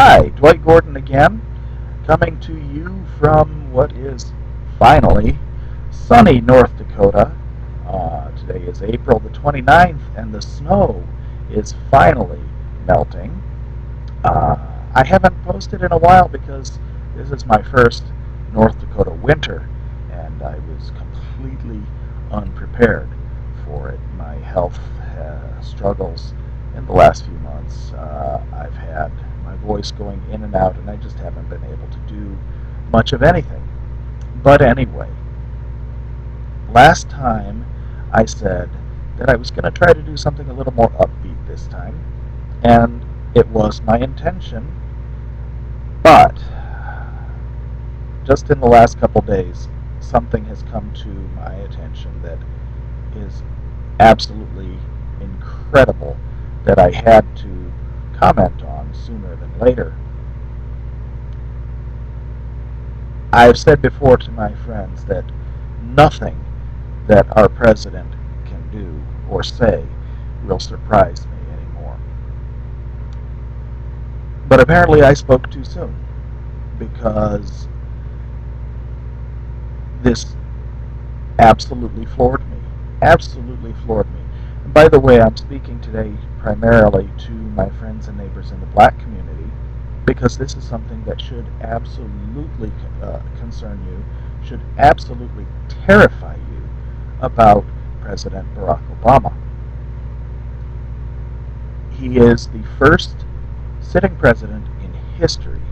Hi, Dwight Gordon again, coming to you from what is finally sunny North Dakota. Today is April the 29th, and the snow is finally melting. Uh, I haven't posted in a while because this is my first North Dakota winter, and I was completely unprepared for it. My health struggles in the last few months. I've had my voice going in and out, and I just haven't been able to do much of anything. But anyway, last time I said that I was going to try to do something a little more upbeat this time, and it was my intention, but just in the last couple days, something has come to my attention that is absolutely incredible that I had to comment on sooner than later. I've said before to my friends that nothing that our president can do or say will surprise me anymore. But apparently I spoke too soon because this absolutely floored me. Absolutely floored me. And by the way, I'm speaking today primarily to my friends and neighbors in the black community because this is something that should absolutely concern you, should absolutely terrify you about President Barack Obama. He is the first sitting president in history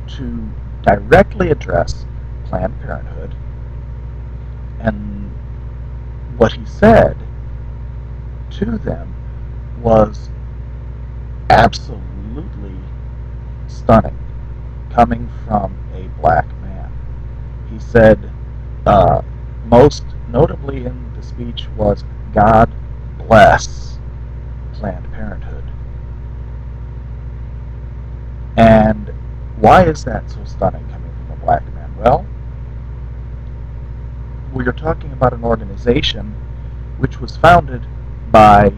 to directly address Planned Parenthood, and what he said to them was absolutely stunning, coming from a black man. He said, uh, most notably in the speech, was God bless Planned Parenthood. And why is that so stunning coming from a black man? Well, we are talking about an organization which was founded by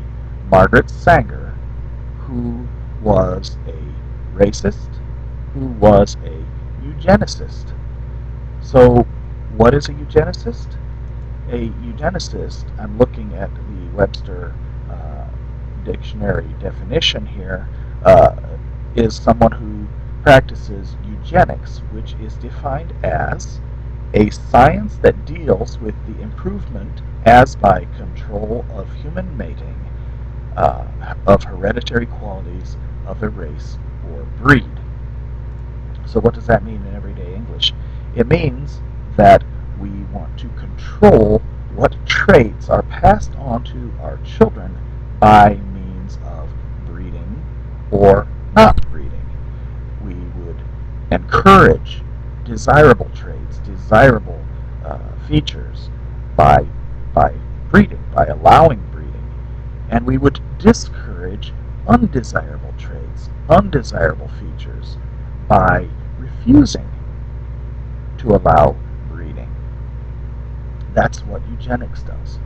Margaret Sanger, who was a racist, who was a eugenicist. So, what is a eugenicist? A eugenicist, I'm looking at the Webster dictionary definition here, is someone who practices eugenics, which is defined as a science that deals with the improvement as by control of human mating of hereditary qualities of a race or breed. So what does that mean in everyday English? It means that we want to control what traits are passed on to our children by means of breeding or not breeding. We would encourage desirable traits, desirable features by by breeding, by allowing breeding, and we would discourage undesirable traits, undesirable features by refusing to allow breeding. That's what eugenics does.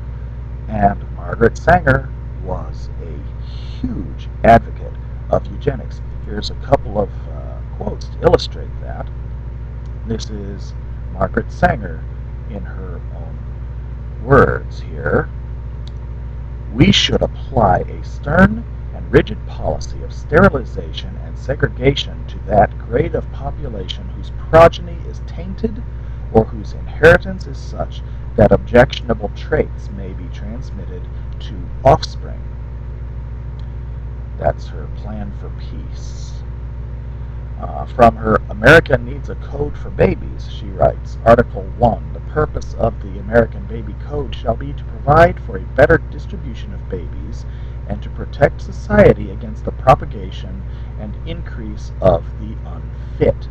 And Margaret Sanger was a huge advocate of eugenics. Here's a couple of quotes to illustrate that. This is Margaret Sanger in her own words here. We should apply a stern and rigid policy of sterilization and segregation to that grade of population whose progeny is tainted or whose inheritance is such that objectionable traits may be transmitted to offspring. That's her plan for peace. From her America Needs a Code for Babies, she writes, Article 1, the purpose of the American Baby Code shall be to provide for a better distribution of babies and to protect society against the propagation and increase of the unfit.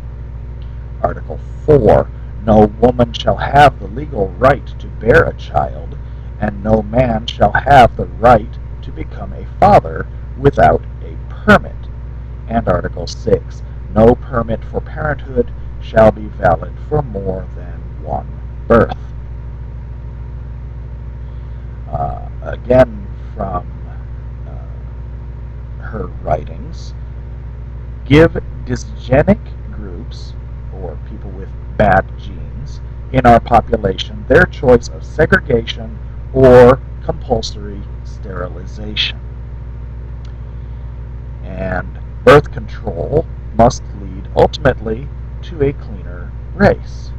Article 4, no woman shall have the legal right to bear a child, and no man shall have the right to become a father without a permit. And Article 6, no permit for parenthood shall be valid for more than one birth. Again, from her writings, give dysgenic groups, or people with bad genes, in our population their choice of segregation or compulsory sterilization. And birth control must lead ultimately to a cleaner race.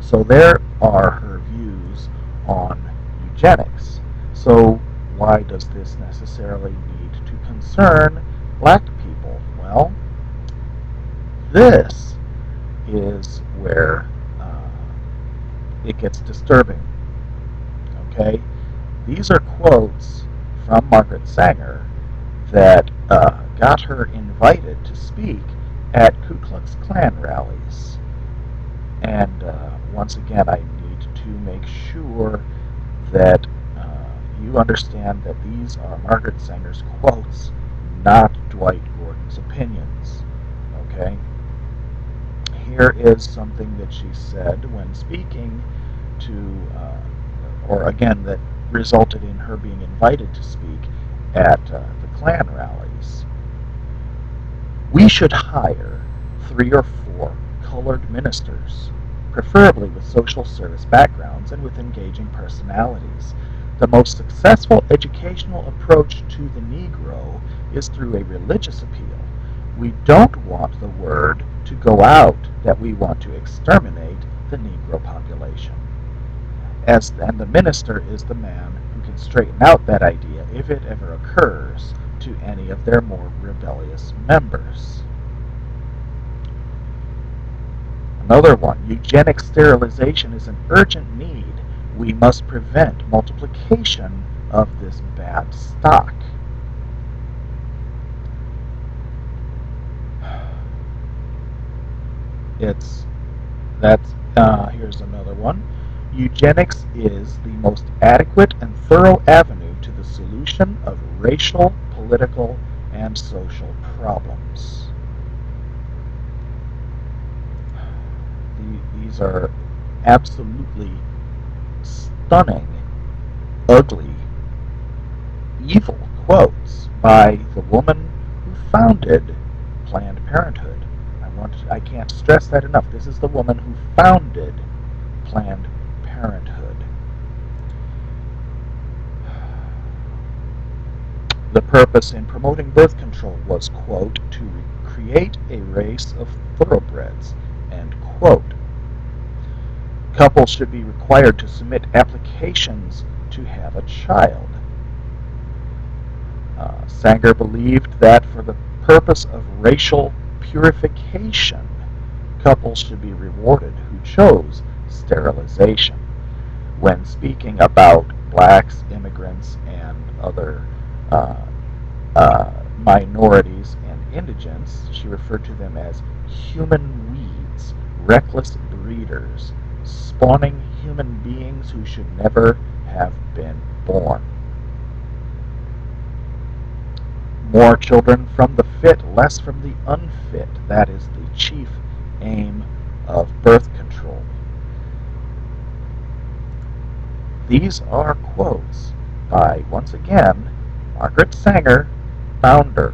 So there are her views on eugenics. So why does this necessarily need to concern black people? Well, this is where it gets disturbing. Okay, these are quotes from Margaret Sanger that got her invited to speak at Ku Klux Klan rallies. And once again, I need to make sure that you understand that these are Margaret Sanger's quotes, not Dwight Gordon's opinions. Okay? Here is something that she said when speaking to, or again, that resulted in her being invited to speak at the Klan rallies. We should hire 3 or 4 colored ministers, preferably with social service backgrounds and with engaging personalities. The most successful educational approach to the Negro is through a religious appeal. We don't want the word to go out that we want to exterminate the Negro population. And the minister is the man who can straighten out that idea if it ever occurs to any of their more rebellious members. Another one, eugenic sterilization is an urgent need. We must prevent multiplication of this bad stock. Here's another one. Eugenics is the most adequate and thorough avenue to the solution of racial, political, and social problems. These are absolutely stunning, ugly, evil quotes by the woman who founded Planned Parenthood. I can't stress that enough. This is the woman who founded Planned Parenthood. The purpose in promoting birth control was, quote, to create a race of thoroughbreds, end quote. Couples should be required to submit applications to have a child. Sanger believed that for the purpose of racial purification, couples should be rewarded who chose sterilization. When speaking about blacks, immigrants, and other minorities and indigents, she referred to them as human weeds, reckless breeders, spawning human beings who should never have been born. More children from the fit, less from the unfit. That is the chief aim of birth control. These are quotes by, once again, Margaret Sanger, founder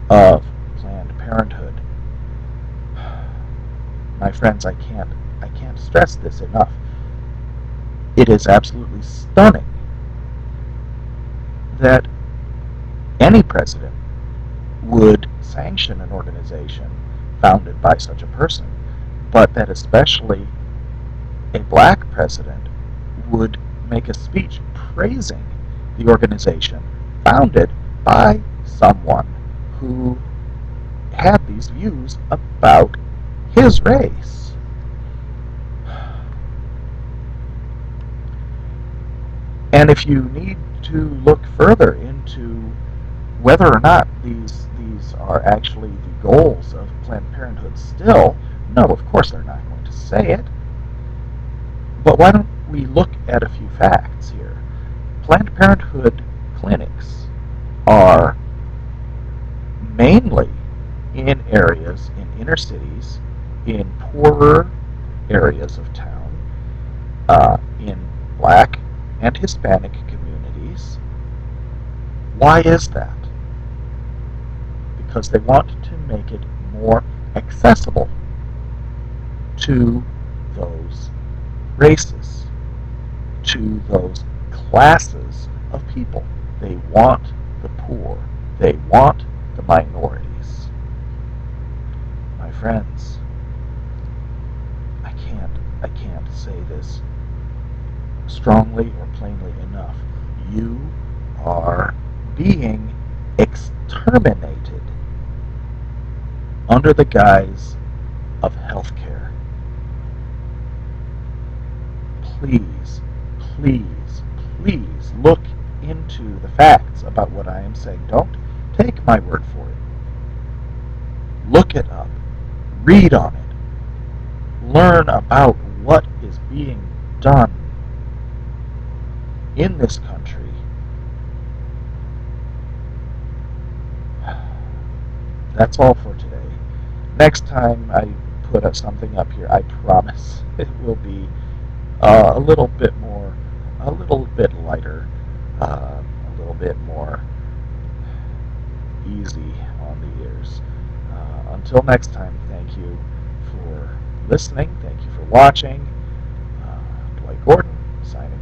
of Planned Parenthood. My friends, I can't stress this enough. It is absolutely stunning that any president would sanction an organization founded by such a person, but that especially a black president would make a speech praising the organization founded by someone who had these views about his race. And if you need to look further into whether or not these are actually the goals of Planned Parenthood still, no, of course they're not going to say it. But why don't we look at a few facts here? Planned Parenthood clinics are mainly in areas, in inner cities, in poorer areas of town, in black and Hispanic communities. Why is that? because they want to make it more accessible to those races, to those classes of people. They want the poor. They want the minorities. My friends, I can't say this strongly or plainly enough. You are being exterminated under the guise of health care. Please, please, please look into the facts about what I am saying. Don't take my word for it. Look it up. Read on it. Learn about what is being done in this country. That's all for today. Next time I put something up here, I promise it will be a little bit more, a little bit lighter, a little bit more easy on the ears. Until next time, thank you for listening. Thank you for watching. Dwight Gordon, signing